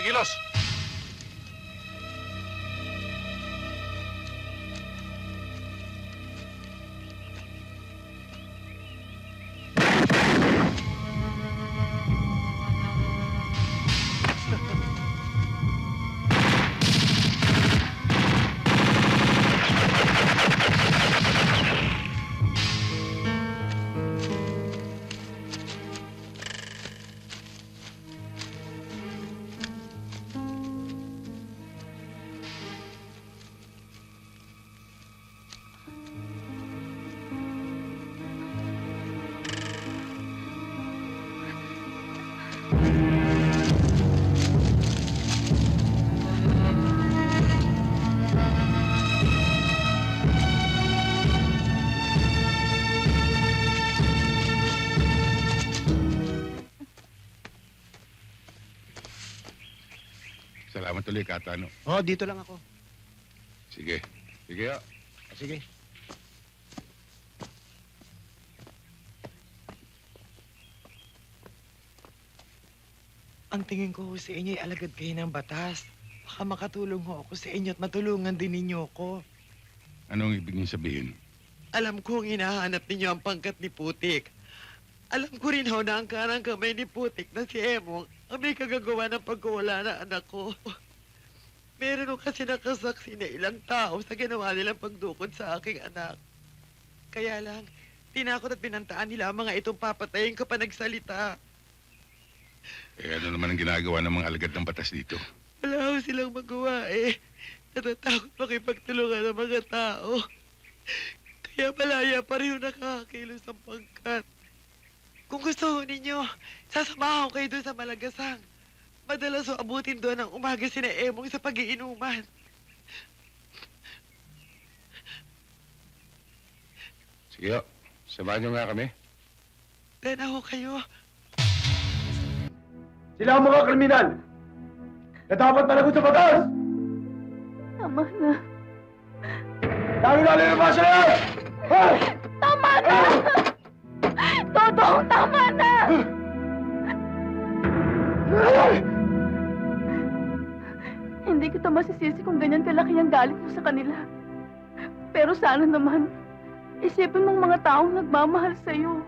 Kilos! Salamat ulit, Katano. Oh, dito lang ako. Sige. Sige, Sige. Ang tingin ko sa inyo ay alagad kayo ng batas. Baka makatulong ho ako sa inyo at matulungan din ninyo ako. Anong ibig niyo sabihin? Alam kong hinahanap ninyo ang pangkat ni Putik. Alam ko rin ho na ang kanang kamay ni Putik na si Emong ang may kagagawa ng pagkawala na anak ko. Meron ho kasi nakasaksi na ilang tao sa ginawa nilang pagdukot sa aking anak. Kaya lang, tinakot at pinantaan nila ang mga itong papatayin ko pa nagsalita. Eh, ano naman ang ginagawa ng mga alagad ng batas dito? Wala ho silang magawa eh. Natatakot makipagtulungan ng mga tao. Kaya malaya pa rin ho nakakakilos ang pangkat. Kung gusto ho ninyo, sasamahan ko kayo doon sa Malagasang. Madalas ho abutin doon ang umaga sina Emong sa pag-iinuman. Sige, samahan niyo nga kami. Tena ho kayo. Sila ang mga kriminal na dapat managot sa batas! Tama na. Lalo-lalo yung mga sila! Ha? Tama na! Dodong, tama na! Hindi kita masisisi kung ganyan kalaki ang galit mo sa kanila. Pero sana naman, isipin mong mga taong nagmamahal sa'yo.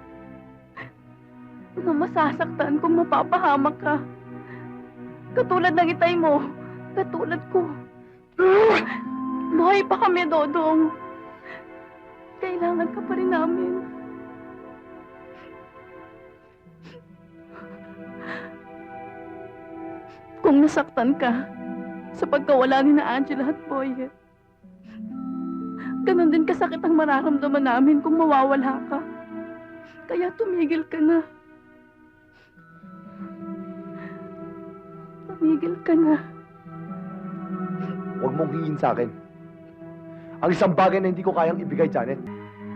Na masasaktan kung mapapahamak ka. Katulad ng itay mo, katulad ko. Buhay pa kami, Dodong. Kailangan ka pa rin namin. Kung nasaktan ka sa pagkawala ni na Angela at Boyet, ganon din kasakit ang mararamdaman namin kung mawawala ka. Kaya tumigil ka na. Tumigil ka na. Huwag mong hingin sa akin. Ang isang bagay na hindi ko kayang ibigay, Janet.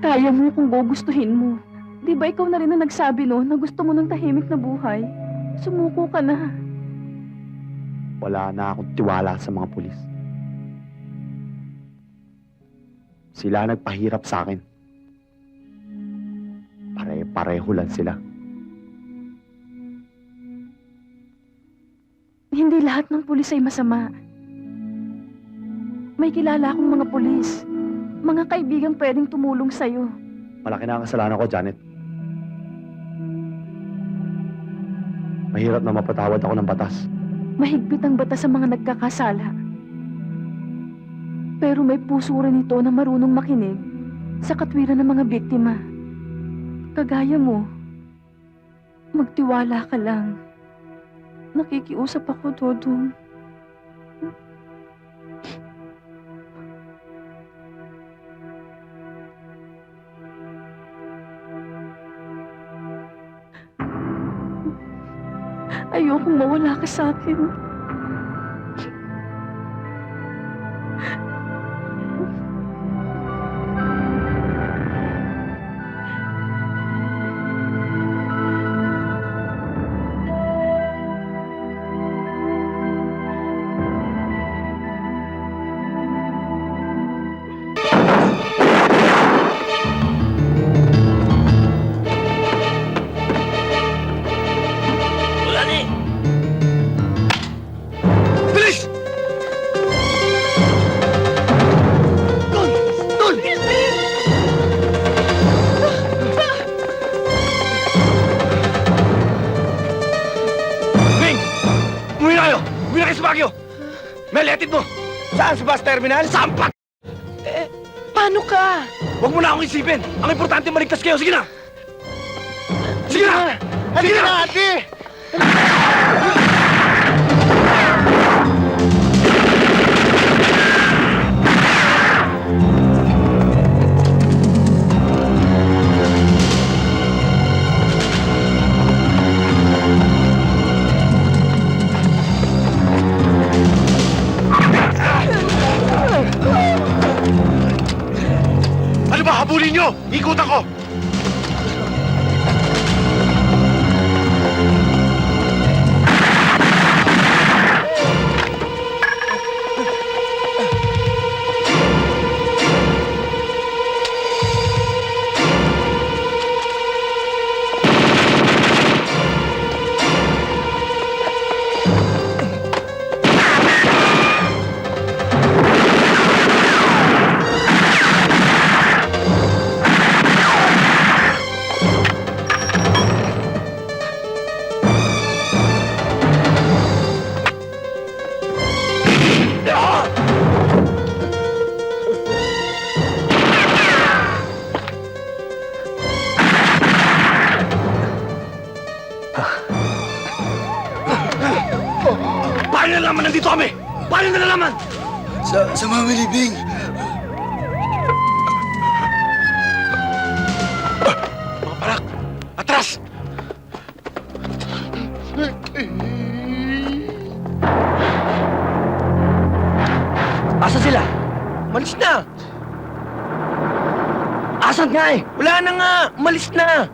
Kaya mo kung gugustuhin mo. Di ba ikaw na rin na nagsabi no na gusto mo ng tahimik na buhay? Sumuko ka na. Wala na akong tiwala sa mga pulis. Sila nagpahirap sa akin. Pare-pareho lang sila. Hindi lahat ng pulis ay masama. May kilala akong mga pulis. Mga kaibigang pwedeng tumulong sa'yo. Malaki na ang kasalanan ko, Janet. Mahirap na mapatawad ako ng batas. Mahigpit ang batas sa mga nagkakasala. Pero may puso rin ito na marunong makinig sa katwiran ng mga biktima. Kagaya mo, magtiwala ka lang. Nakikiusap ako, Dodong. Ayokong mawala ka sa akin. Mel, etid mo! Saan sa bus terminal? Sampak! Paano ka? Huwag mo na akong isipin! Ang importante maligtas kayo! Sige na! Sige na! Sige na, ate! Ano ba? Habulin nyo! Ikot ako! Paano nalaman nandito kami? Paano nalaman? Sa Mami Libing. Mga parak! Atras! Asan sila? Malis na! Asan nga eh? Wala na nga! Malis na!